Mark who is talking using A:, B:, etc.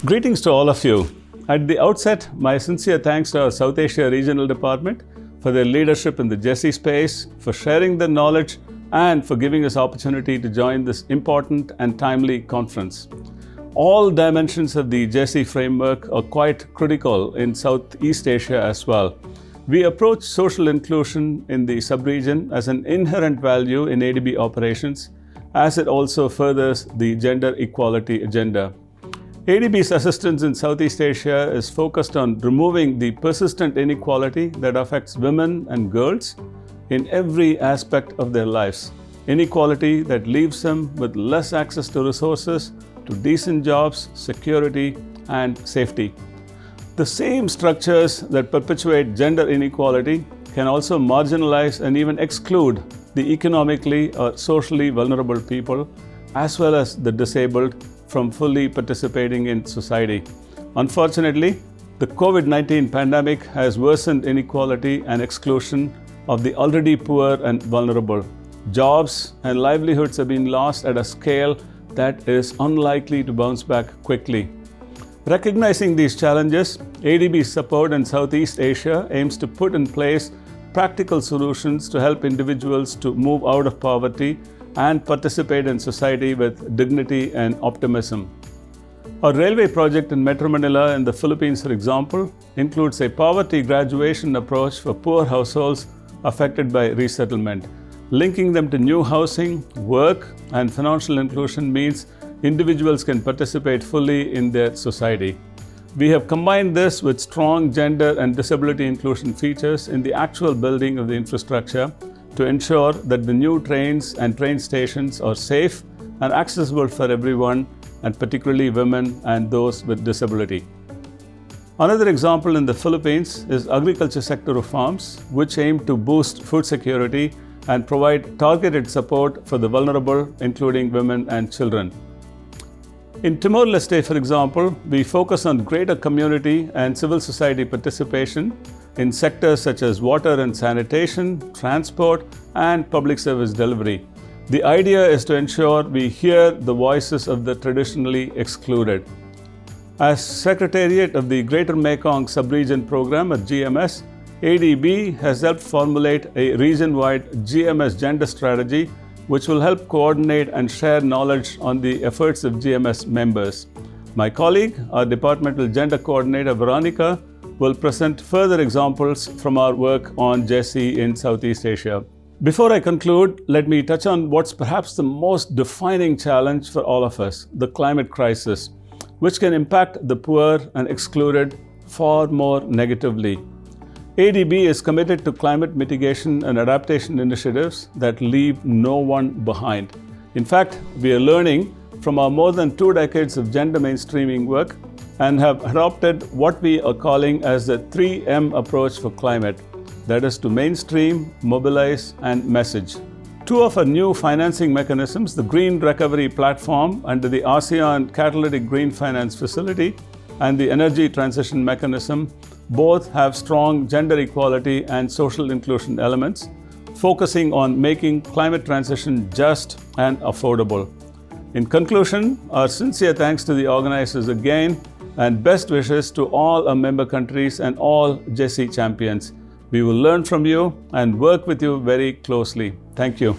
A: Greetings to all of you. At the outset, my sincere thanks to our South Asia Regional Department for their leadership in the GESI space, for sharing their knowledge, and for giving us opportunity to join this important and timely conference. All dimensions of the GESI framework are quite critical in Southeast Asia as well. We approach social inclusion in the sub-region as an inherent value in ADB operations, as it also furthers the gender equality agenda. ADB's assistance in Southeast Asia is focused on removing the persistent inequality that affects women and girls in every aspect of their lives. Inequality that leaves them with less access to resources, to decent jobs, security, and safety. The same structures that perpetuate gender inequality can also marginalize and even exclude the economically or socially vulnerable people, as well as the disabled, from fully participating in society. Unfortunately, the COVID-19 pandemic has worsened inequality and exclusion of the already poor and vulnerable. Jobs and livelihoods have been lost at a scale that is unlikely to bounce back quickly. Recognizing these challenges, ADB's support in Southeast Asia aims to put in place practical solutions to help individuals to move out of poverty and participate in society with dignity and optimism. Our railway project in Metro Manila in the Philippines, for example, includes a poverty graduation approach for poor households affected by resettlement. Linking them to new housing, work, and financial inclusion means individuals can participate fully in their society. We have combined this with strong gender and disability inclusion features in the actual building of the infrastructure to ensure that the new trains and train stations are safe and accessible for everyone, and particularly women and those with disability. Another example in the Philippines is agriculture sector reforms, which aim to boost food security and provide targeted support for the vulnerable, including women and children. In Tomorrowland State, for example, we focus on greater community and civil society participation in sectors such as water and sanitation, transport, and public service delivery. The idea is to ensure we hear the voices of the traditionally excluded. As Secretariat of the Greater Mekong Subregion Program at GMS, ADB has helped formulate a region-wide GMS gender strategy, which will help coordinate and share knowledge on the efforts of GMS members. My colleague, our Departmental Gender Coordinator, Veronica, will present further examples from our work on GESI in Southeast Asia. Before I conclude, let me touch on what's perhaps the most defining challenge for all of us, the climate crisis, which can impact the poor and excluded far more negatively. ADB is committed to climate mitigation and adaptation initiatives that leave no one behind. In fact, we are learning from our more than 2 decades of gender mainstreaming work and have adopted what we are calling as the 3M approach for climate. That is to mainstream, mobilize, and message. 2 of our new financing mechanisms, the Green Recovery Platform under the ASEAN Catalytic Green Finance Facility and the Energy Transition Mechanism, both have strong gender equality and social inclusion elements, focusing on making climate transition just and affordable. In conclusion, our sincere thanks to the organizers again, and best wishes to all our member countries and all GESI champions. We will learn from you and work with you very closely. Thank you.